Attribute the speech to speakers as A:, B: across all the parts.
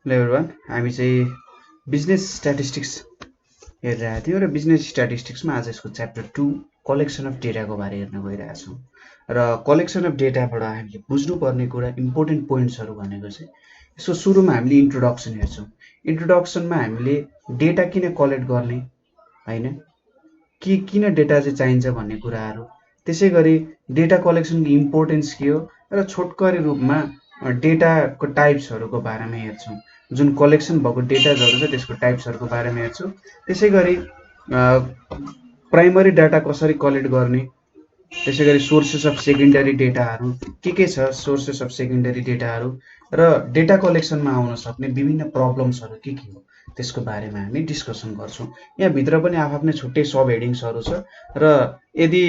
A: Hello everyone, हामी चाहिँ business statistics हेरिरहेको थियौँ र बिजनेस स्ट्याटिस्टिक्समा आज यसको च्याप्टर 2 कलेक्सन अफ डेटाको बारे हेर्न गइरहेछौँ। र कलेक्सन अफ डेटाबाट हामीले बुझ्नुपर्ने कुरा इम्पोर्टेन्ट पोइन्ट्सहरू भनेको चाहिँ यसको सुरुमा हामीले इन्ट्रोडक्सन हेर्छौँ। इन्ट्रोडक्सनमा हामीले डेटा किन कलेक्ट गर्ने होइन, किन डेटा चाहिँ चाहिन्छ भन्ने कुराहरू, त्यसै गरी डेटा कलेक्सनको इम्पोर्टेन्स के हो र छोटकरी रूपमा डेटाको टाइप्सहरूको बारेमा हेर्छौँ। जुन कलेक्सन भएको डेटाजहरू छ त्यसको टाइप्सहरूको बारेमा हेर्छौँ। त्यसै गरी प्राइमरी डाटा कसरी कलेक्ट गर्ने, त्यसै गरी सोर्सेस अफ सेकेन्डरी डेटाहरू के छ, सोर्सेस अफ सेकेन्डरी डेटाहरू र डेटा कलेक्सनमा आउन सक्ने विभिन्न प्रब्लम्सहरू के हो त्यसको बारेमा हामी डिस्कसन गर्छौँ। यहाँभित्र पनि आफ्नै छुट्टै सब हेडिङ्सहरू छ र यदि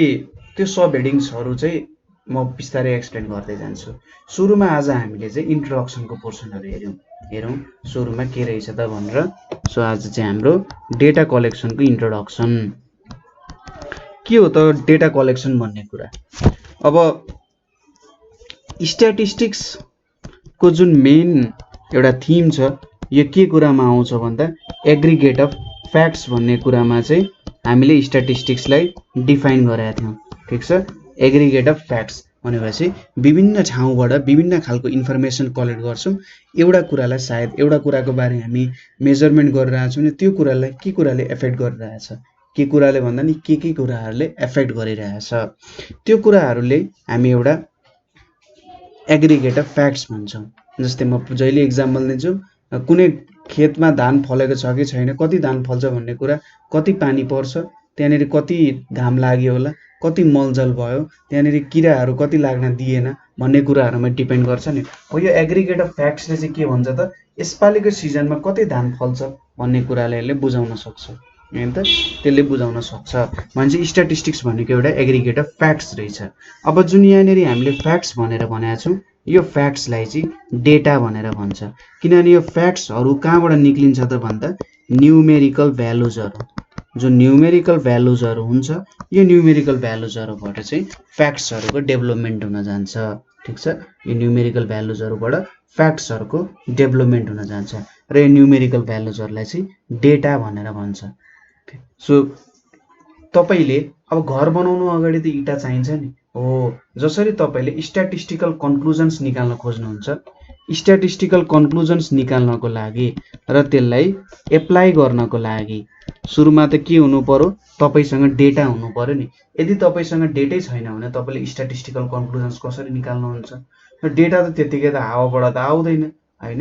A: त्यो सब हेडिङ्सहरू चाहिँ म बिस्तारै एक्सप्लेन गर्दै जान्छु। सुरुमा आज हामीले चाहिँ इन्ट्रोडक्सनको पोर्सनहरू हेरौँ सुरुमा के रहेछ त भनेर। सो आज चाहिँ हाम्रो डेटा कलेक्सनको इन्ट्रोडक्सन के हो त डेटा कलेक्सन भन्ने कुरा। अब स्ट्याटिस्टिक्सको जुन मेन एउटा थिम छ यो के कुरामा आउँछ भन्दा एग्रिगेट अफ फ्याक्ट्स भन्ने कुरामा चाहिँ हामीले स्ट्याटिस्टिक्सलाई डिफाइन गरेका थियौँ। ठिक छ, एग्रिगेट अफ फ्याक्ट्स भनेपछि विभिन्न ठाउँबाट विभिन्न खालको इन्फर्मेसन कलेक्ट गर्छौँ। एउटा कुरालाई सायद एउटा कुराको बारे हामी मेजरमेन्ट गरिरहेछौँ भने त्यो कुरालाई के कुराले एफेक्ट गरिरहेछ, के कुराले भन्दा नि के कुराहरूले एफेक्ट गरिरहेछ, त्यो कुराहरूले हामी एउटा एग्रिगेट अफ फ्याक्ट्स भन्छौँ। जस्तै म जहिले इक्जाम्पल दिन्छु, कुनै खेतमा धान फलेको छ कि छैन, कति धान फल्छ भन्ने कुरा, कति पानी पर्छ, त्यहाँनिर कति घाम लाग्यो होला, कति मलजल भयो, त्यहाँनिर किराहरू कति लाग्न दिएन भन्ने कुराहरूमा डिपेन्ड गर्छ नि। हो यो एग्रिगेट अफ फ्याक्ट्सले चाहिँ के भन्छ त यसपालिको सिजनमा कति धान फल्छ भन्ने कुराले यसले बुझाउन सक्छ हैन त, त्यसले बुझाउन सक्छ। भनेपछि स्ट्याटिस्टिक्स भनेको एउटा एग्रिगेट अफ फ्याक्ट्स रहेछ। अब जुन यहाँनिर हामीले फ्याक्ट्स भनेर भनेका छौँ यो फ्याक्ट्सलाई चाहिँ डेटा भनेर भन्छ, किनभने यो फ्याक्ट्सहरू कहाँबाट निक्लिन्छ त भन्दा न्युमेरिकल भ्यालुजहरू, जुन न्युमेरिकल भ्यालुजहरू हुन्छ यो न्युमेरिकल भ्यालुजहरूबाट चाहिँ फ्याक्ट्सहरूको डेभलपमेन्ट हुन जान्छ। ठिक छ, यो न्युमेरिकल भ्यालुजहरूबाट फ्याक्ट्सहरूको डेभलपमेन्ट हुन जान्छ र यो न्युमेरिकल भ्यालुजहरूलाई चाहिँ डेटा भनेर भन्छ। सो तपाईँले अब घर बनाउनु अगाडि त इँटा चाहिन्छ नि, हो जसरी तपाईँले स्ट्याटिस्टिकल कन्क्लुजन्स निकाल्न खोज्नुहुन्छ, स्ट्याटिस्टिकल कन्क्लुजन्स निकाल्नको लागि र त्यसलाई एप्लाई गर्नको लागि सुरुमा त के हुनु पर्यो, तपाईँसँग डेटा हुनु पर्यो नि। यदि तपाईँसँग डेटै छैन भने तपाईँले स्ट्याटिस्टिकल कन्क्लुजन्स कसरी निकाल्नुहुन्छ? डेटा त त्यतिकै त हावाबाट त आउँदैन होइन,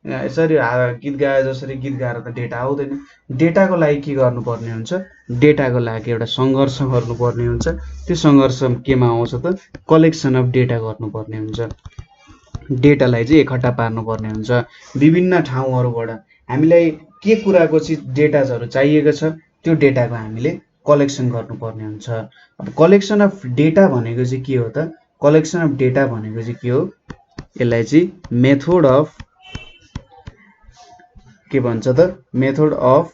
A: यसरी गीत गाए जसरी गीत गाएर त डेटा आउँदैन। डेटाको लागि के गर्नुपर्ने हुन्छ, डेटाको लागि एउटा सङ्घर्ष गर्नुपर्ने हुन्छ। त्यो सङ्घर्ष केमा आउँछ त कलेक्सन अफ डेटा गर्नुपर्ने हुन्छ, डेटालाई चाहिँ एकट्ठा पार्नुपर्ने हुन्छ विभिन्न ठाउँहरूबाट। हामीलाई के कुराको चाहिँ डेटाजहरू चाहिएको छ त्यो डेटाको हामीले कलेक्सन गर्नुपर्ने हुन्छ। अब कलेक्सन अफ डेटा भनेको चाहिँ के हो त, कलेक्सन अफ डेटा भनेको चाहिँ के हो, यसलाई चाहिँ मेथड अफ के भन्छ त, method of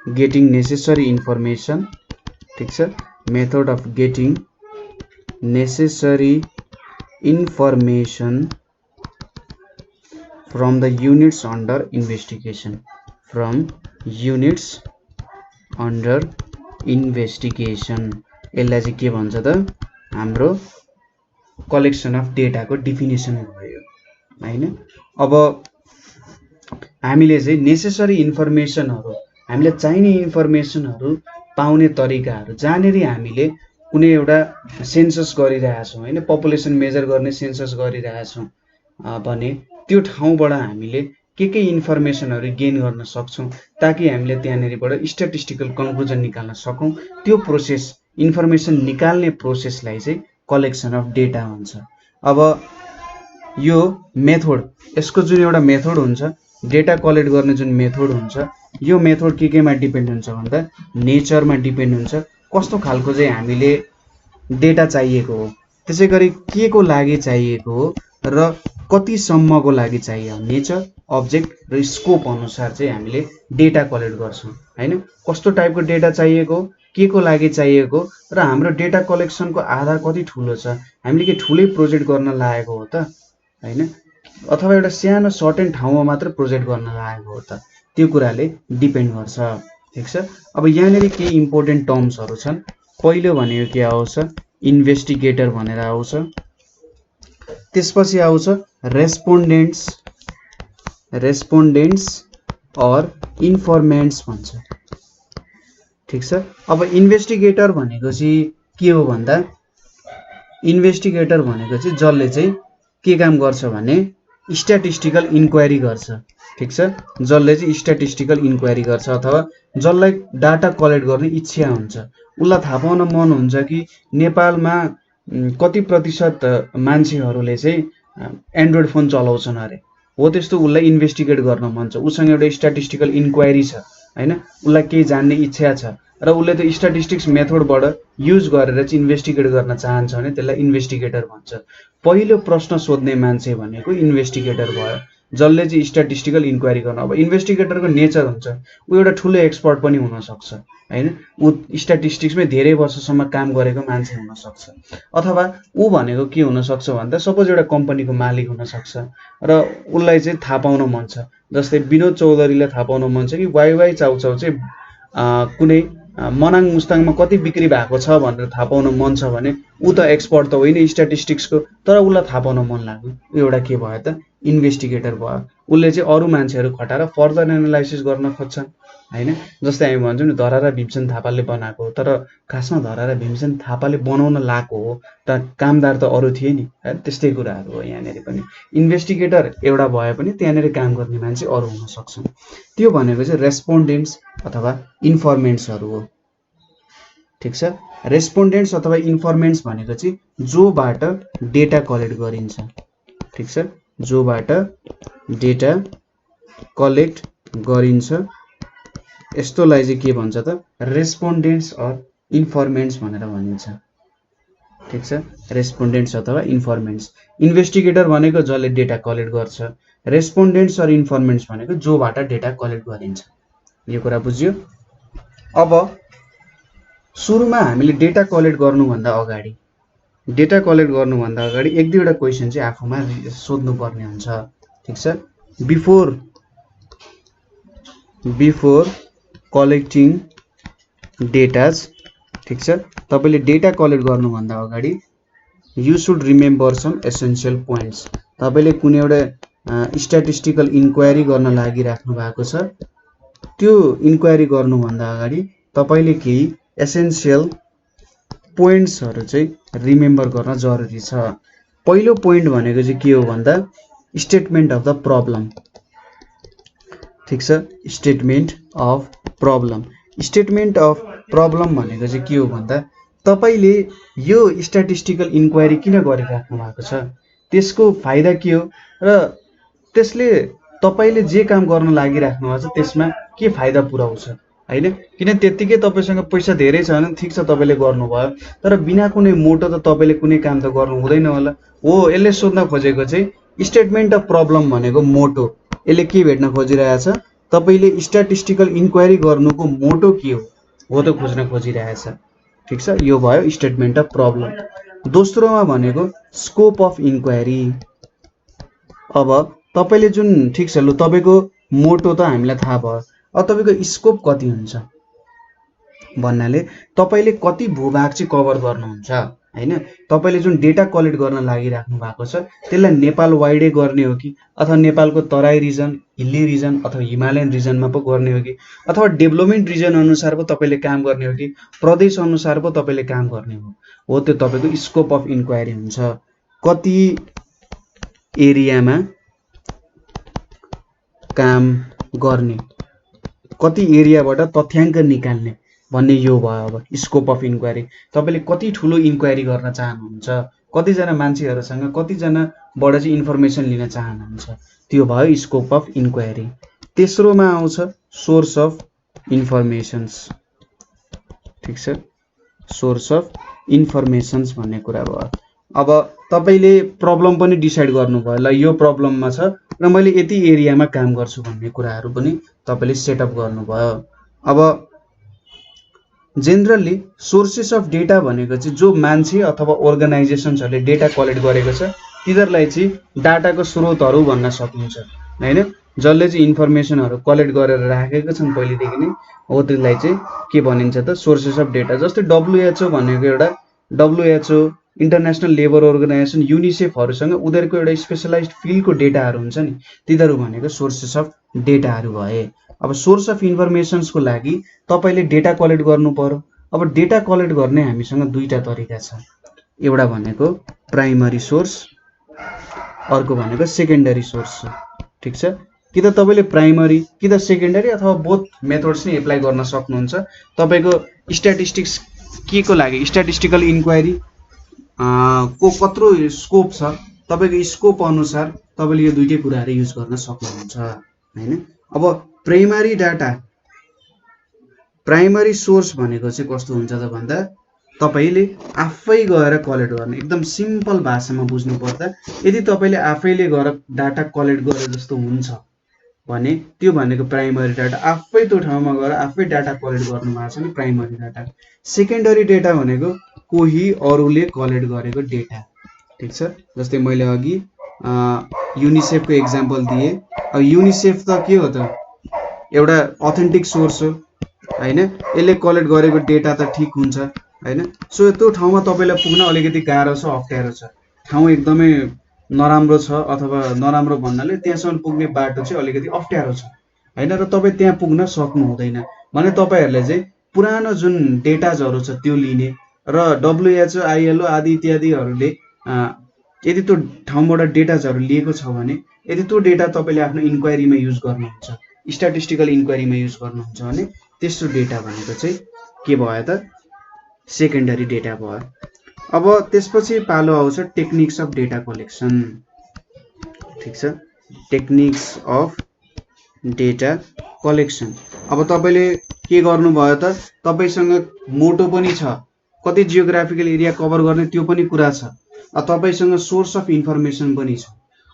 A: getting necessary information. ठिक छ, method of getting necessary information from the units under investigation, from units under investigation. यसलाई चाहिँ के भन्छ त हाम्रो कलेक्सन अफ डेटाको डिफिनेसन भयो हैन। अब हामीले चाहिँ नेसेसरी इन्फर्मेसनहरू, हामीले चाहिने इन्फर्मेसनहरू पाउने तरिकाहरू, जहाँनिर हामीले कुनै एउटा सेन्सस गरिरहेछौँ होइन, पपुलेसन मेजर गर्ने सेन्सस गरिरहेछौँ भने त्यो ठाउँबाट हामीले के इन्फर्मेसनहरू गेन गर्न सक्छौँ ताकि हामीले त्यहाँनिरबाट स्ट्याटिस्टिकल कन्क्लुजन निकाल्न सकौँ। त्यो प्रोसेस, इन्फर्मेसन निकाल्ने प्रोसेसलाई चाहिँ कलेक्सन अफ डेटा भन्छ। अब यो मेथड, यसको जुन एउटा मेथड हुन्छ, डेटा कलेक्ट गर्ने जुन मेथड हुन्छ, यो मेथड केमा डिपेन्ड हुन्छ भन्दा नेचरमा डिपेन्ड हुन्छ, कस्तो खालको चाहिँ हामीले डेटा चाहिएको हो, त्यसै गरी के को लागि चाहिएको हो र कतिसम्मको लागि चाहियो, नेचर, अब्जेक्ट र स्कोप अनुसार चाहिँ हामीले डेटा कलेक्ट गर्छौँ हैन। कस्तो टाइपको डेटा चाहिएको, के को लागि चाहिएको र हाम्रो डेटा कलेक्सनको आधार कति ठुलो छ, हामीले के ठुलै प्रोजेक्ट गर्न लागेको हो त हैन, अथवा एउटा सानो सर्टेन ठाउँमा मात्र प्रोजेक्ट गर्न लागेको हो त, त्यो कुराले डिपेन्ड गर्छ। ठिक छ। अब यहाँनिर केही इम्पोर्टेन्ट टर्म्सहरू छन्। पहिलो भनेको के आउँछ, इन्भेस्टिगेटर भनेर आउँछ। त्यसपछि आउँछ रेस्पोन्डेन्ट्स अर इन्फर्मेन्ट्स भन्छ। ठिक छ। अब इन्भेस्टिगेटर भनेको चाहिँ के हो भन्दा, इन्भेस्टिगेटर भनेको चाहिँ जसले चाहिँ के काम गर्छ भने स्ट्याटिस्टिकल इन्क्वायरी गर्छ। ठिक छ। जसले चाहिँ स्ट्याटिस्टिकल इन्क्वायरी गर्छ अथवा जसलाई डाटा कलेक्ट गर्ने इच्छा हुन्छ, उसलाई थाहा पाउन मन हुन्छ कि नेपालमा कति प्रतिशत मान्छेहरूले चाहिँ एन्ड्रोइड फोन चलाउँछन् अरे, हो त्यस्तो उसलाई इन्भेस्टिगेट गर्न मन छ। उसँग एउटा स्ट्याटिस्टिकल इन्क्वायरी छ हैन, उसलाई केही जान्ने इच्छा छ र उसले त्यो स्ट्याटिस्टिक्स मेथडबाट युज गरेर चाहिँ इन्भेस्टिगेट गर्न चाहन्छ भने त्यसलाई इन्भेस्टिगेटर भन्छ। पहिलो प्रश्न सोध्ने मान्छे भनेको इन्भेस्टिगेटर भयो, जसले चाहिँ स्ट्याटिस्टिकल इन्क्वायरी गर्न। अब इन्भेस्टिगेटरको नेचर हुन्छ, ऊ एउटा ठुलो एक्सपर्ट पनि हुनसक्छ हैन, ऊ स्ट्याटिस्टिक्समै धेरै वर्षसम्म काम गरेको मान्छे हुनसक्छ। अथवा ऊ भनेको के हुनसक्छ भन्दा सपोज एउटा कम्पनीको मालिक हुनसक्छ र उसलाई चाहिँ थाहा पाउन मन छ। जस्तै विनोद चौधरीलाई थाहा पाउन मन छ कि वाइवाई चाउचाउ चाहिँ कुनै मनाङ मुस्ताङमा कति बिक्री भएको छ भनेर थाहा पाउन मन छ भने ऊ त एक्सपर्ट त होइन स्ट्याटिस्टिक्सको, तर उसलाई थाहा पाउन मन लाग्यो, एउटा के भयो त इन्भेस्टिगेटर भयो। उसले चाहिँ अरू मान्छेहरू खटाएर फर्दर एनालाइसिस गर्न खोज्छन् हैन। जस्तै हामी भन्छौँ नि धरारा भीमसेन थापाले बनाएको हो, तर खासमा धरारा भीमसेन थापाले बनाउन लागेको हो त, कामदार त अरू थिए नि है। त्यस्तै कुराहरू हो यहाँनिर पनि। इन्भेस्टिगेटर एउटा भए पनि त्यहाँनिर काम गर्ने मान्छे अरू हुन सक्छन्। त्यो भनेको चाहिँ रेस्पोन्डेन्ट्स अथवा इन्फर्मेन्ट्सहरू हो। ठिक छ। रेस्पोन्डेन्ट्स अथवा इन्फर्मेन्ट्स भनेको चाहिँ जोबाट डेटा कलेक्ट गरिन्छ। ठिक छ। जोबाट डेटा कलेक्ट गरिन्छ यस्तोलाई चाहिँ के भन्छ त रेस्पोन्डेन्ट्स अर इन्फर्मेन्ट्स भनेर भनिन्छ। ठिक छ। रेस्पोन्डेन्ट्स अथवा इन्फर्मेन्ट्स। इन्भेस्टिगेटर भनेको जसले डेटा कलेक्ट गर्छ, रेस्पोन्डेन्ट्स अर इन्फर्मेन्ट्स भनेको जोबाट डेटा कलेक्ट गरिन्छ। यो कुरा बुझ्यो। अब सुरुमा हामीले डेटा कलेक्ट गर्नुभन्दा अगाडि एक दुईवटा क्वेसन चाहिँ आफूमा सोध्नुपर्ने हुन्छ। ठिक छ। बिफोर कलेक्टिङ डेटाज, ठिक छ, तपाईले डेटा कलेक्ट गर्नुभन्दा अगाडि you should remember some essential points. तपाईले कुनै एउटा स्ट्याटिस्टिकल इन्क्वायरी गर्न लागिराख्नु भएको छ, त्यो इन्क्वायरी गर्नुभन्दा अगाडि तपाईले केही एसेन्शियल पोइन्ट्सहरू चाहिँ रिमेम्बर गर्न जरुरी छ। पहिलो पोइन्ट भनेको चाहिँ के हो भन्दा स्टेटमेन्ट अफ द प्रब्लम। ठिक छ। स्टेटमेन्ट अफ प्रब्लम भनेको चाहिँ के हो भन्दा तपाईले यो स्ट्याटिस्टिकल इन्क्वायरी किन गरिराख्नु भएको छ, त्यसको फाइदा के हो र त्यसले तपाईले जे काम गर्न लागिराख्नु भएको छ त्यसमा के फाइदा पुर्याउँछ हैन। किन त्यतिकै तपाईसँग पैसा धेरै छ भने ठिक छ तपाईले गर्नुभयो, तर बिना कुनै मोटो त तपाईले कुनै काम त गर्नु हुँदैन होला। हो, यसले सोध्न खोजेको चाहिँ स्टेटमेन्ट अफ प्रब्लम भनेको मोटो, यसले के भेट्न खोजिरहेछ, तपाईले स्ट्याटिस्टिकल इन्क्वायरी गर्नुको मोटो के हो त खोज्न खोजिरहेछ। ठिक छ। यो भयो स्टेटमेन्ट अफ प्रब्लम। दोस्रोमा भनेको स्कोप अफ इन्क्वायरी। अब तपाईले जुन ठिक छ लु तपाईको मोटो त हामीलाई थाहा भयो, अब तपाईको स्कोप कति हुन्छ भन्नाले तपाईले कति भूभाग चाहिँ कभर गर्नुहुन्छ हैन। तपाईले जुन डेटा कलेक्ट गर्न लागिराख्नु भएको छ त्यसलाई नेपाल वाइडै गर्ने हो कि अथवा नेपालको तराई रिजन, हिल्ली रिजन अथवा हिमालयन रिजनमा पो गर्ने हो कि अथवा डेभलपमेन्ट रिजन अनुसार पो तपाईले काम गर्ने हो कि प्रदेश अनुसार पो तपाईले काम गर्ने हो त्यो तपाईको स्कोप अफ इन्क्वायरी हुन्छ। कति एरियामा काम गर्ने, कति एरियाबाट तथ्याङ्क निकाल्ने भन्ने यो भयो अब स्कोप अफ इन्क्वायरी। तपाईले कति ठुलो इन्क्वायरी गर्न चाहनुहुन्छ, कतिजना मान्छेहरूसँग कतिजनाबाट चाहिँ इन्फर्मेसन लिन चाहनुहुन्छ, त्यो भयो स्कोप अफ इन्क्वायरी। तेस्रोमा आउँछ सोर्स अफ इन्फर्मेसन्स। ठिक छ। सोर्स अफ इन्फर्मेसन्स भन्ने कुरा भयो। अब तपाईले प्रब्लम पनि डिसाइड गर्नुभयो, ल यो प्रब्लममा छ र मैले यति एरियामा काम गर्छु भन्ने कुराहरू पनि तपाईले सेटअप गर्नुभयो। अब जेनरली सोर्सेस अफ डेटा भनेको चाहिँ जो मान्छे अथवा अर्गनाइजेसन्सहरूले डेटा कलेक्ट गरेको छ तिनीहरूलाई चाहिँ डाटाको स्रोतहरू भन्न सकिन्छ हैन। जसले चाहिँ इन्फर्मेसनहरू कलेक्ट गरेर राखेको छन् पहिलेदेखि नै हो त्यसलाई चाहिँ के भनिन्छ त सोर्सेस अफ डेटा। जस्तै WHO भनेको एउटा WHO इन्टरनेसनल लेबर अर्गनाइजेसन युनिसेफहरूसँग उनीहरूको एउटा स्पेसलाइज्ड फिल्डको डेटाहरू हुन्छ नि तिनीहरू भनेको सोर्सेस अफ डेटाहरू भए। अब सोर्स अफ इन्फर्मेसन्सको लागि तपाईले डेटा कलेक्ट गर्नु पर्यो। अब डेटा कलेक्ट गर्ने हामीसँग दुईटा तरिका छ, एउटा भनेको प्राइमरी सोर्स, अर्को भनेको सेकेन्डरी सोर्स छ। ठीक छ, कि त तपाईले प्राइमरी कि त सेकेन्डरी अथवा बोथ मेथड्स नै एप्लाई गर्न सक्नुहुन्छ। तपाईको स्ट्याटिस्टिक्स के को लागि स्ट्याटिस्टिकल इन्क्वायरी को कत्रो स्कोप छ तपाईको स्कोप अनुसार तपाईले यो दुईटै कुराहरु युज गर्न सक्नुहुन्छ हैन। अब प्राइमरी डाटा प्राइमरी सोर्स भनेको चाहिँ कस्तो हुन्छ त भन्दा तपाईले आफै गएर कलेक्ट गर्ने, एकदम सिम्पल भाषामा बुझ्नु पर्दा यदि तपाईले आफैले गएर डाटा कलेक्ट गरे जस्तो हुन्छ भने त्यो भनेको प्राइमरी डाटा, आफै त्यो ठाउँमा गएर आफै डाटा कलेक्ट गर्नु भएको छ नि प्राइमरी डाटा। सेकेन्डरी डाटा भनेको कोही अरूले कलेक्ट गरेको डेटा। ठीक छ, जस्तै मैले अघि युनिसेफको एक्जाम्पल दिए। अब युनिसेफ त के हो त एउटा अथेन्टिक सोर्स हो हैन, यसले कलेक्ट गरेको डेटा त ठीक हुन्छ हैन। सो त्यो ठाउँमा तपाईलाई पुग्न अलिकति गाह्रो छ, अप्ठ्यारो छ, ठाउँ एकदमै नराम्रो छ अथवा नराम्रो भन्नाले त्यहाँसम्म पुग्ने बाटो चाहिँ अलिकति अप्ठ्यारो छ हैन र तपाई त्यहाँ पुग्न सक्नु हुँदैन भने तपाईहरुले चाहिँ पुरानो जुन डेटाजहरु छ त्यो लिने र WHO ILO आदि इत्यादिहरुले यदि त्यो ठाउँबाट डेटाजहरु लिएको छ भने यदि त्यो डेटा तपाईले आफ्नो इन्क्वायरीमा युज गर्नुहुन्छ, स्ट्याटिस्टिकल इन्क्वायरीमा युज गर्नुहुन्छ भने त्यस्तो डेटा भनेको चाहिँ के भयो त सेकेन्डरी डेटा भयो। अब त्यसपछि पालो आउँछ टेक्निक्स अफ डेटा कलेक्सन। ठीक छ, टेक्निक्स अफ डेटा कलेक्सन। अब तपाईले के गर्नु भयो त तपाईसँग मोटो पनि छ, कति जियोग्राफिकल एरिया कभर गर्ने त्यो पनि कुरा छ, तपाईसँग सोर्स अफ इन्फर्मेसन पनि छ।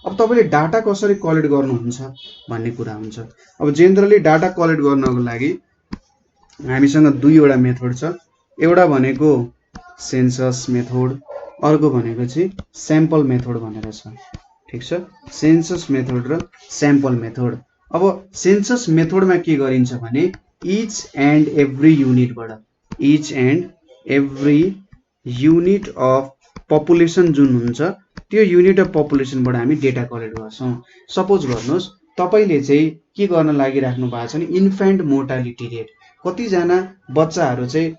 A: अब तपाईले डाटा कसरी कलेक्ट गर्नुहुन्छ भन्ने कुरा हुन्छ। अब जेनरली डाटा कलेक्ट गर्नको लागि हामीसँग दुईवटा मेथड छ, एउटा भनेको सेन्सस मेथड, अर्को भनेको चाहिँ स्याम्पल मेथड भनेर छ। ठीक छ, सेन्सस मेथड र स्याम्पल मेथड। अब सेन्सस मेथडमा के गरिन्छ भने each and every unit of population जुन हुन्छ त्यो युनिट अफ पपुलेसनबाट हामी डेटा कलेक्ट गर्छौं। सपोज गर्नुहोस् तपाईले चाहिँ के गर्न लागिराख्नु भएको छ भने इन्फेन्ट मोर्टालिटी रेट, कति जना बच्चाहरु चाहिँ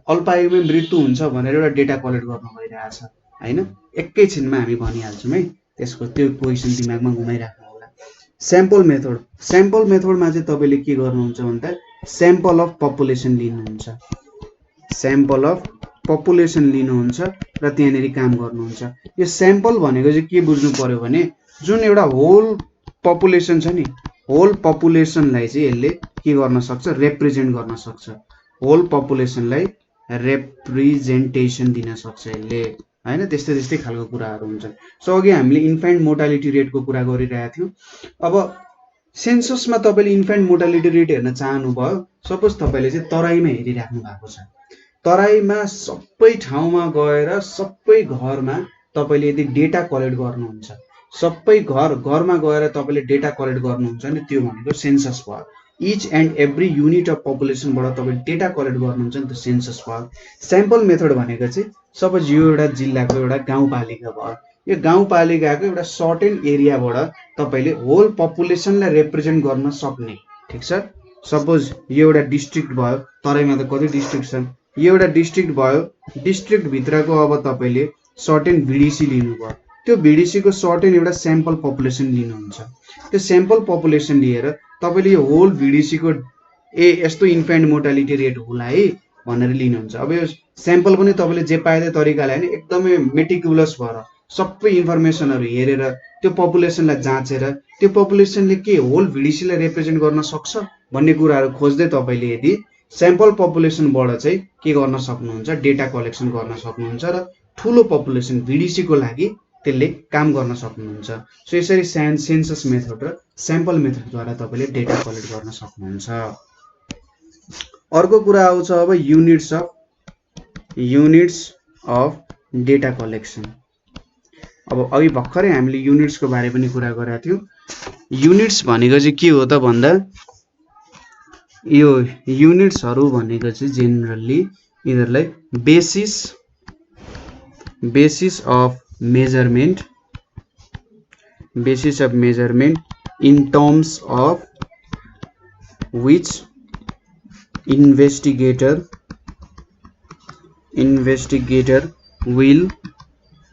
A: अल्पायुमै मृत्यु हुन्छ भनेर एउटा डेटा कलेक्ट गर्नु भइरहेछ हैन। एकैछिनमा हामी भनिहाल्छौं है, त्यसको त्यो क्वेशन दिमागमा घुमाइराख्नु होला। स्याम्पल मेथडमा चाहिँ तपाईले के गर्नुहुन्छ भन्दा स्याम्पल अफ पपुलेसन लिनुहुन्छ, र त्यहाँनेरि काम गर्नुहुन्छ। यो स्याम्पल भनेको चाहिँ के बुझ्नु पर्यो भने जुन एउटा होल पपुलेसन छ नि, होल पपुलेसनलाई चाहिँ यसले के गर्न सक्छ रिप्रेजेन्ट गर्न सक्छ, होल पपुलेसनलाई रिप्रेजेन्टेसन दिन सक्छ यसले हैन। त्यस्तै खालको कुराहरु हुन्छन्। सो अघि हामीले इन्फेन्ट मोर्टालिटी रेटको कुरा गरिरहेका थियौं। अब सेन्ससमा तपाईले इन्फेन्ट मोर्टालिटी रेट हेर्न चाहनु भयो, सपोज तपाईले चाहिँ तराईमा हेरिराख्नु भएको छ, तराईमा सबै ठाउँमा गएर सबै घरमा तपाईले यदि डेटा कलेक्ट गर्नुहुन्छ, सबै घरमा गएर तपाईले डेटा कलेक्ट गर्नुहुन्छ नि त्यो भनेको सेन्सस भयो। Each and every unit of पपुलेसनबाट तपाईले डेटा कलेक्ट गर्नुहुन्छ नि त्यो सेन्सस भयो। स्याम्पल मेथड भनेको चाहिँ सपोज यो एउटा जिल्लाको एउटा गाउँपालिका भयो, यो गाउँपालिकाको एउटा सर्टेन एरियाबाट तपाईले होल पपुलेसनलाई रिप्रेजेन्ट गर्न सक्ने। ठीक छ, सपोज यो एउटा डिस्ट्रिक्ट भयो, तराईमा त कति डिस्ट्रिक्ट छन्, यो एउटा डिस्ट्रिक्ट भयो, डिस्ट्रिक्ट भित्रको अब तपाईले सर्टेन VDC लिनुभयो, त्यो VDC को सर्टेन एउटा स्याम्पल पपुलेसन लिनुहुन्छ। त्यो स्याम्पल पपुलेसन लिएर तपाईले यो होल VDC को यस्तो इन्फेन्ट मोर्टालिटी रेट होला है भनेर लिनुहुन्छ। अब यो स्याम्पल पनि तपाईले जे पाए तरिकाले हैन एकदमै मेटिकुलस भएर सबै इन्फर्मेसनहरु हेरेर त्यो पपुलेसनलाई जाँचेर त्यो पपुलेसनले के होल VDC लाई रिप्रेजेन्ट गर्न सक्छ भन्ने कुराहरु खोज्दै तपाईले यदि स्याम्पल पपुलेसनबाट चाहिँ के गर्न सक्नुहुन्छ डेटा कलेक्सन गर्न सक्नुहुन्छ र ठूलो पपुलेसन VDC को लागि त्यसले काम गर्न सक्नुहुन्छ। सो यसरी सेन्सस मेथड र स्याम्पल मेथड द्वारा तपाईले डेटा कलेक्ट गर्न सक्नुहुन्छ। अर्को कुरा आउँछ अब युनिट्स अफ डेटा कलेक्सन। अब अघि भर्खरै हामीले युनिट्सको बारे पनि कुरा गरेका थियौँ। युनिट्स भनेको चाहिँ के हो त भन्दा यो युनिट्सहरू भनेको चाहिँ जेनरली यिनीहरूलाई basis of measurement in terms of which investigator will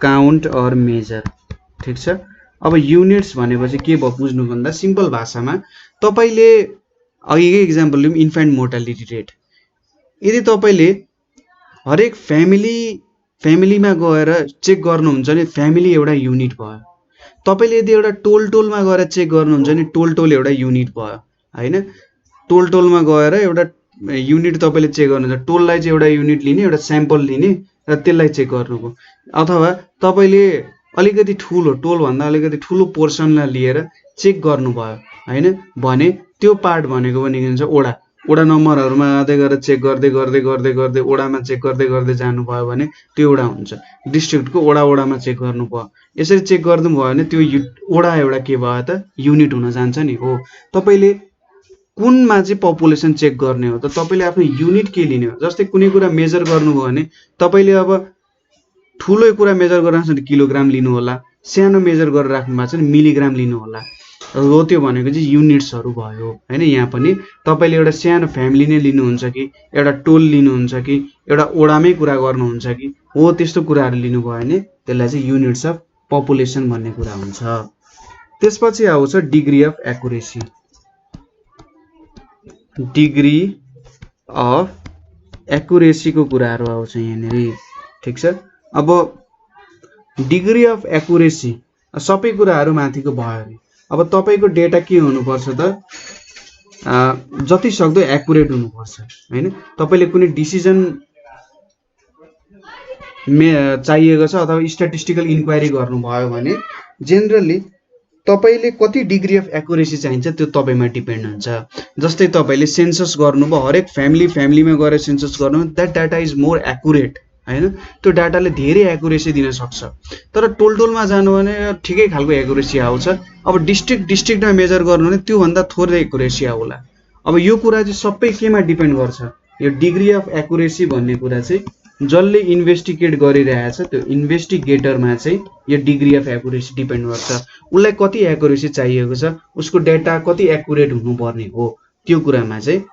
A: count or measure। ठीक छ। अब युनिट्स भनेपछि के भयो बुझ्नु भन्दा सिम्पल भाषामा तपाईले अघिकै एक्जाम्पल लियौँ इन्फेन्ट मोर्टालिटी रेट। यदि तपाईले हरेक फ्यामिलीमा गएर चेक गर्नुहुन्छ भने फ्यामिली एउटा युनिट भयो। तपाईले यदि एउटा टोलमा गएर चेक गर्नुहुन्छ भने टोल एउटा युनिट भयो हैन। टोलमा गएर एउटा युनिट तपाईले चेक गर्नुहुन्छ, टोललाई चाहिँ एउटा युनिट लिने, एउटा स्याम्पल लिने र त्यसलाई चेक गर्नुभयो। अथवा तपाईले अलिकति ठुलो टोल भन्दा अलिकति ठुलो पोर्सनलाई लिएर चेक गर्नुभयो हैन भने त्यो पार्ट भनेको पनि के हुन्छ ओडा नम्बरहरुमा आदै गरेर चेक गर्दै ओडामा चेक गर्दै जानुभयो भने त्यो ओडा हुन्छ। डिस्ट्रिक्टको ओडामा चेक गर्नुभयो। यसरी चेक गर्नुभयो भने त्यो ओडा एउटा के भयो त युनिट हुन जान्छ नि। हो तपाईले कुनमा चाहिँ पपुलेसन चेक गर्ने हो त तपाईले आफ्नो युनिट के लिने हो। जस्तै कुनै कुरा मेजर गर्नुभयो भने तपाईले अब ठुलो कुरा मेजर गर्न छ भने किलोग्राम लिनु होला, सानो मेजर गरेर राख्नु भएको छ भने मिलिग्राम लिनु होला। हो त्यो भनेको चाहिँ युनिट्सहरु भयो हैन। यहाँ पनि तपाईले एउटा सानो फ्यामिली नै लिनुहुन्छ कि एउटा टोल लिनुहुन्छ कि एउटा ओडामै कुरा गर्नुहुन्छ कि हो त्यस्तो कुराहरु लिनुभयो भने त्यसलाई चाहिँ युनिट्स अफ पपुलेसन भन्ने कुरा हुन्छ। त्यसपछि आउँछ degree of accuracy. Degree of accuracy को कुराहरु आउँछ यहाँनेरि। ठीक छ। अब डिग्री अफ एक्युरेसी सबै कुराहरु माथिको भयो नि। अब तपाईको डेटा के हुनुपर्छ त जति सक्दो एक्युरेट हुनुपर्छ हैन। तपाईले कुनै डिसिजन चाहिएको छ अथवा स्ट्याटिस्टिकल इन्क्वायरी गर्नुभयो भने जेनरली तपाईले कति डिग्री अफ एक्युरेसी चाहिन्छ त्यो तपाईमा डिपेन्ड हुन्छ। जस्तै तपाईले सेन्सस गर्नुभयो, हरेक फ्यामिलीमा गएर सेन्सस गर्नु, that data is more accurate हैन। त्यो डाटाले धेरै एक्युरेसी दिन सक्छ। तर टोलमा जानु भने ठिकै खालको एक्युरेसी आउँछ। अब डिस्ट्रिक्टमा मेजर गर्नु भने त्यो भन्दा थोरै एक्युरेसी आउला। अब यो कुरा चाहिँ सबै केमा डिपेन्ड गर्छ। यो डिग्री अफ एक्युरेसी भन्ने कुरा चाहिँ जसले इन्भेस्टिगेट गरिरहेछ त्यो इन्भेस्टिगेटरमा चाहिँ यो डिग्री अफ एक्युरेसी डिपेन्ड गर्छ। उलाई कति एक्युरेसी चाहिएको छ, उसको डेटा कति एक्युरेट हुनुपर्ने हो त्यो कुरामा चाहिँ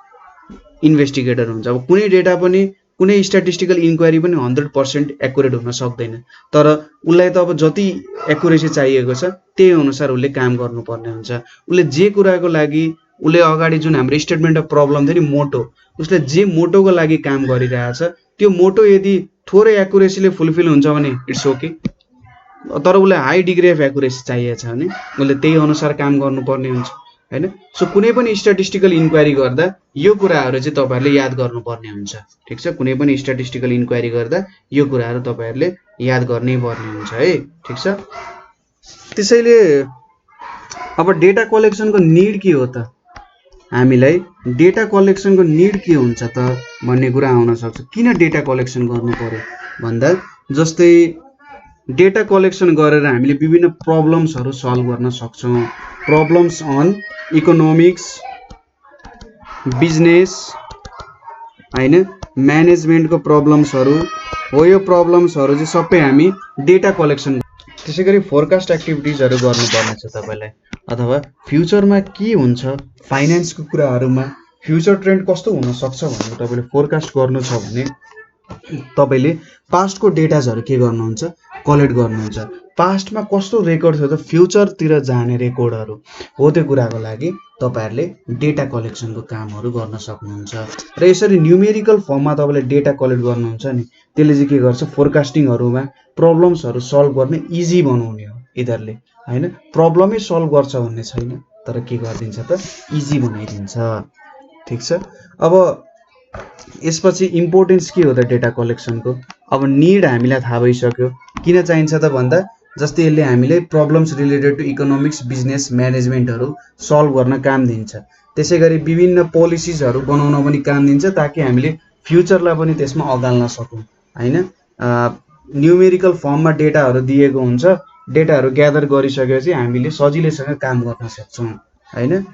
A: इन्भेस्टिगेटर हुन्छ। अब कुनै डेटा पनि कुनै स्ट्याटिस्टिकल इन्क्वायरी पनि 100% एक्युरेट हुन सक्दैन। तर उलाई त अब जति एक्युरेसी चाहिएको छ त्यही अनुसार उले काम गर्नुपर्ने हुन्छ। उले जे कुराको लागि उले अगाडि जुन हाम्रो स्टेटमेन्ट अफ प्रब्लम थियो नि मोटो, उसले जे मोटोको लागि काम गरिरहेछ त्यो मोटो यदि थोरै एक्युरेसीले फुलफिल हुन्छ भने इट्स ओके। तर उले हाई डिग्री अफ एक्युरेसी चाहिएको छ भने उले त्यही अनुसार काम गर्नुपर्ने हुन्छ हैन। सो कुनै पनि स्ट्याटिस्टिकल इन्क्वायरी गर्दा यो कुराहरु चाहिँ तपाईहरुले याद गर्नुपर्ने हुन्छ। ठीक छ। कुनै पनि स्ट्याटिस्टिकल इन्क्वायरी गर्दा यो कुराहरु तपाईहरुले याद गर्नै पर्ने हुन्छ है। ठीक छ। त्यसैले अब डेटा कलेक्सनको नीड के हो त, हामीलाई डेटा कलेक्सनको नीड के हुन्छ त भन्ने कुरा आउन सक्छ। किन डेटा कलेक्सन गर्नु पर्यो भन्दा जस्तै डेटा कलेक्सन गरेर हामीले विभिन्न प्रब्लम्सहरु सल्भ गर्न सक्छौं। प्रब्लम्स अन इकोनोमिक्स, बिजनेस हैन, म्यानेजमेन्टको प्रब्लम्सहरु हो। यो प्रब्लम्सहरु चाहिँ सबै हामी डेटा कलेक्सन। त्यसैगरी फोरकास्ट एक्टिभिटिजहरु गर्नुपर्ने छ तपाईलाई। अथवा फ्युचरमा के हुन्छ फाइनान्सको कुराहरुमा फ्युचर ट्रेन्ड कस्तो हुन सक्छ भनेर तपाईले फोरकास्ट गर्नु छ भने तपाईले पास्टको डेटाजहरु के गर्नुहुन्छ कलेक्ट गर्नुहुन्छ। पास्टमा कस्तो रेकर्ड थियो त फ्युचरतिर जाने रेकर्डहरु हो। त्यो कुराको लागि तपाईहरुले डेटा कलेक्सनको कामहरु गर्न सक्नुहुन्छ। र यसरी न्यूमेरिकल फर्ममा तपाईले डेटा कलेक्ट गर्नुहुन्छ नि त्यसले चाहिँ के गर्छ फोरकास्टिङहरुमा प्रब्लम्सहरु सल्भ गर्ने इजी बनाउने हो यिनीहरुले हैन। प्रब्लमै सल्भ गर्छ भन्ने छैन तर के गर्दिन्छ त इजी बनाइदिन्छ। ठीक छ। अब यसपछि इम्पोर्टेन्स के हो त डेटा कलेक्सनको। अब नीड हामीलाई थाहा भइसक्यो किन चाहिन्छ त भन्दा जस्तै यसले हामीले problems related to economics, business, म्यानेजमेन्टहरु सल्भ गर्न काम दिन्छ। त्यसैगरी विभिन्न पोलिसिजहरु बनाउन पनि काम दिन्छ ताकि हामीले फ्युचरलाई पनि त्यसमा अगाल्न सकौं हैन। न्यूमेरिकल फर्ममा डेटाहरु दिएको हुन्छ, डेटाहरु ग्यादर गरिसकेपछि हामीले सजिलैसँग काम गर्न सक्छौं हैन।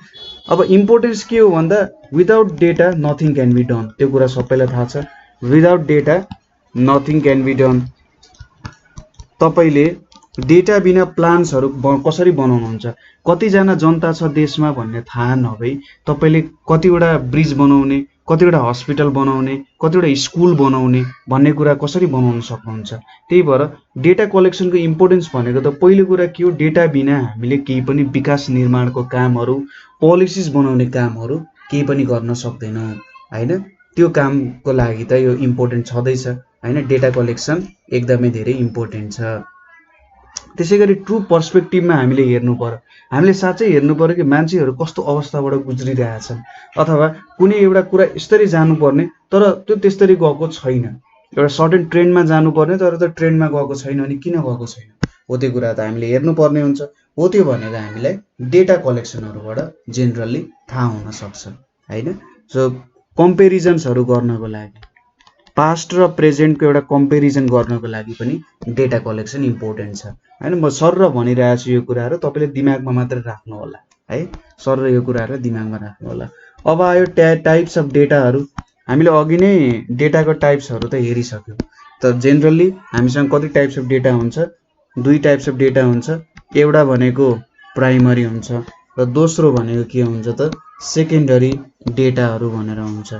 A: अब इम्पोर्टेन्स के हो भन्दा without data nothing can be done, त्यो कुरा सबैलाई थाहा छ। Without data nothing can be done. तपाईले डेटा बिना प्लान्सहरु कसरी बनाउनुहुन्छ? कतिजना जनता छ देशमा भन्ने थाहा नभई तपाईले कतिवटा ब्रिज बनाउने, कतिवटा हस्पिटल बनाउने, कतिवटा स्कुल बनाउने भन्ने कुरा कसरी बनाउन सक्नुहुन्छ? त्यही भएर डेटा कलेक्सनको इम्पोर्टेन्स भनेको त पहिलो कुरा के हो, डेटा बिना हामीले केही पनि विकास निर्माणको कामहरु, पोलिसिज बनाउने कामहरु केही पनि गर्न सक्दैनौं हैन। त्यो कामको लागि त यो इम्पोर्टेन्ट छदैछ हैन। डेटा कलेक्सन एकदमै धेरै इम्पोर्टेन्ट छ। त्यसैगरी ट्रु पर्सपेक्टिभमा हामीले हेर्नु पर्यो। हामीले साच्चै हेर्नु पर्यो कि मान्छेहरु कस्तो अवस्थाबाट गुज्रिरहेछन्, अथवा कुनै एउटा कुरा यसरी जानुपर्ने तर त्यो त्यसरी गएको छैन। एउटा सर्टेन ट्रेन्डमा जानुपर्ने तर त्यो ट्रेन्डमा गएको छैन अनि किन गएको छैन हो त्यो कुरा त हामीले हेर्नु पर्ने हुन्छ। हो त्यो भनेको हामीलाई डेटा कलेक्सनहरुबाट जेनरली थाहा हुन सक्छ हैन। सो कम्पेरिजन्सहरु गर्नको लागि, पास्ट र प्रेजेन्टको एउटा कम्पेरिजन गर्नको लागि पनि डेटा कलेक्सन इम्पोर्टेन्ट छ हैन। म सर र भनिरहेको छु यो कुराहरु तपाईले दिमागमा मात्र राख्नु होला है। सर र यो कुराहरु दिमागमा राख्नु होला। अब आयो टाइप्स अफ डेटाहरु। हामीले अघि नै डेटाको टाइप्सहरु त हेरिसक्यौ। त जेनरली हामीसँग कति टाइप्स अफ डेटा हुन्छ? दुई टाइप्स अफ डेटा हुन्छ। एउटा भनेको प्राइमरी हुन्छ र दोस्रो भनेको के हुन्छ त सेकेन्डरी डेटाहरु भनेर हुन्छ।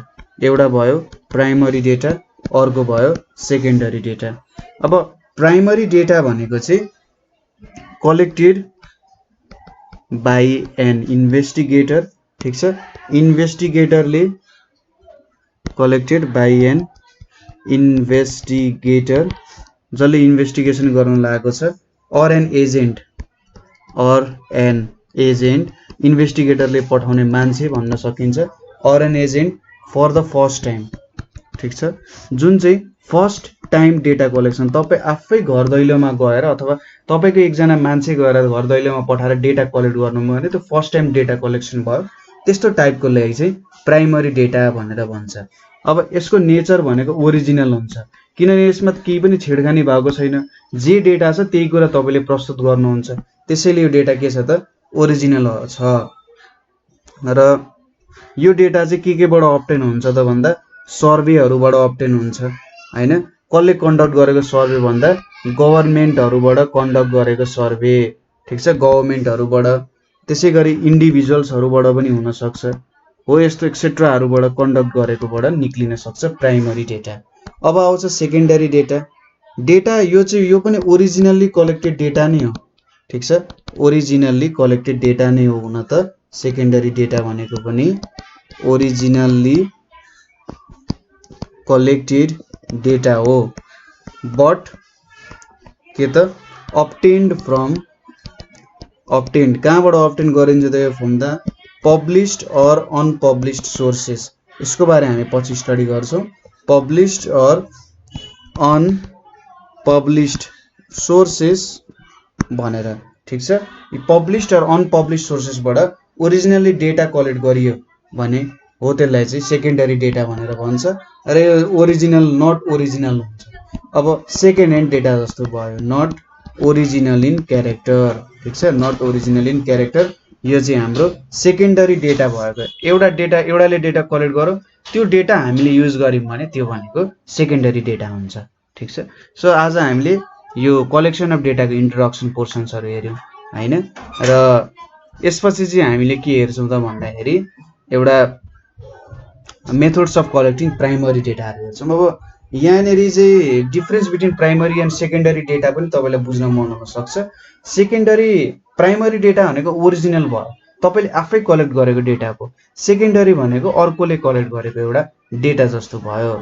A: एउटा भयो प्राइमरी डेटा, अर्को भयो सेकेन्डरी डेटा। अब प्राइमरी डेटा भनेको चाहिँ कलेक्टेड बाइ एन इन्भेस्टिगेटर, ठीक छ। इन्भेस्टिगेटरले कलेक्टेड बाइ एन इन्भेस्टिगेटर, जसले इन्भेस्टिगेसन गर्न लागेको छ, or an agent, or an agent इन्भेस्टिगेटरले पठाउने मान्छे भन्न सकिन्छ, or an agent for the first time, ठीक छ। जुन चाहिँ फर्स्ट टाइम डेटा कलेक्सन तपाई आफै घर दैलोमा गएर अथवा तपाईको एकजना मान्छे गएर घर दैलोमा पठाएर डेटा कलेक्ट गर्नुभयो भने त्यो फर्स्ट टाइम डेटा कलेक्सन भयो। त्यस्तो टाइपको लागि चाहिँ प्राइमरी डेटा भनेर भन्छ। अब यसको नेचर भनेको ओरिजिनल हुन्छ, किनभने यसमा केही पनि छेडखानी भएको छैन। जे डेटा छ त्यही कुरा तपाईले प्रस्तुत गर्नुहुन्छ, त्यसैले यो डेटा के छ त ओरिजिनल छ। र यो डेटा चाहिँ केबाट अब्टेन हुन्छ त भन्दा सर्वेहरुबाट अब्टेन हुन्छ हैन। कसले कन्डक्ट गरेको सर्वे भन्दा गभर्नमेन्टहरुबाट कन्डक्ट गरेको सर्वे, ठीक छ, गभर्नमेन्टहरुबाट। त्यसैगरी इन्डिभिजुअल्सहरुबाट पनि हुन सक्छ हो, यस्तो एक्सेट्राहरुबाट कन्डक्ट गरेकोबाट निक्लिन सक्छ प्राइमरी डेटा। अब आउँछ सेकेन्डरी डेटा। डेटा यो चाहिँ यो पनि ओरिजिनल्ली कलेक्टेड डेटा नै हो, ठीक छ। ओरिजिनल्ली कलेक्टेड डेटा नै हो हुन त सेकेन्डरी डेटा भनेको पनि ओरिजिनल्ली कलेक्टेड डेटा हो, बट के त अब्टेन्ड फ्रम, अब्टेन्ड कहाँबाट अब्टेन गरिन्छ त यो भन्दा पब्लिश्ड अर अनपब्लिश्ड सोर्सेस। यसको बारे हामी पछि स्टडी गर्छौं। पब्लिश्ड अर अनपब्लिश्ड सोर्सेस भनेर, ठीक छ। यी पब्लिश्ड अर अनपब्लिश्ड सोर्सेसबाट ओरिजिनली डेटा कलेक्ट गरियो भने हो त्यसलाई चाहिँ सेकेन्डरी डेटा भनेर भन्छ। र यो ओरिजिनल नट ओरिजिनल हुन्छ। अब सेकेन्ड ह्यान्ड डेटा जस्तो भयो, नट ओरिजिनल इन क्यारेक्टर, ठीक छ। नट ओरिजिनल इन क्यारेक्टर यो चाहिँ हाम्रो सेकेन्डरी डेटा भएको। एउटाले डेटा कलेक्ट गर्यो, त्यो डेटा हामीले युज गर्यौं भने त्यो भनेको सेकेन्डरी डेटा हुन्छ, ठीक छ। सो आज हामीले यो कलेक्सन अफ डेटाको इन्ट्रोडक्सन पोर्सन्सहरु हेर्यौं हैन। र यसपछि चाहिँ हामीले के हेर्छौं त भन्दाखेरि एउटा मेथड्स अफ कलेक्टिङ प्राइमरी डेटाहरु हेर्छौं। अब यहाँनेरि चाहिँ difference between primary and secondary data पनि तपाईलाई बुझ्न मन हुन सक्छ। सेकेन्डरी प्राइमरी डेटा भनेको ओरिजिनल भयो, तपाईले आफै कलेक्ट गरेको डेटा हो। सेकेन्डरी भनेको अर्कोले कलेक्ट गरेको एउटा डेटा जस्तो भयो,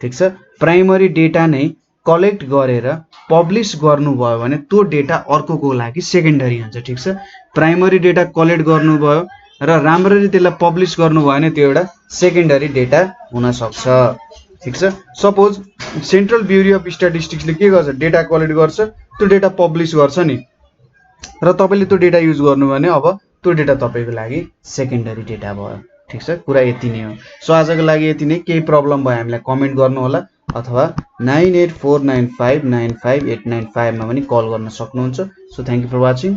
A: ठीक छ। प्राइमरी डेटा नै कलेक्ट गरेर पब्लिश गर्नुभयो भने त्यो डेटा अर्कोको लागि सेकेन्डरी हुन्छ, ठीक छ। प्राइमरी डेटा कलेक्ट गर्नुभयो र राम्ररी त्यसलाई पब्लिश गर्नुभयो भने त्यो एउटा सेकेन्डरी डेटा हुन सक्छ, ठीक छ। सपोज सेन्ट्रल ब्युरो अफ स्ट्याटिस्टिक्सले के गर्छ, डेटा कलेक्ट गर्छ, त्यो डेटा पब्लिश गर्छ नि, र तपाईले त्यो डेटा युज गर्नुभयो भने अब त्यो डेटा तपाईको लागि सेकेन्डरी डेटा भयो। ठीक छ, कुरा यति नै हो। सो आजको लागि यति नै। केही प्रब्लम भयो हामीलाई कमेन्ट गर्नु होला अथवा 9849595895 मा पनि कल गर्न सक्नुहुन्छ। So thank you for watching.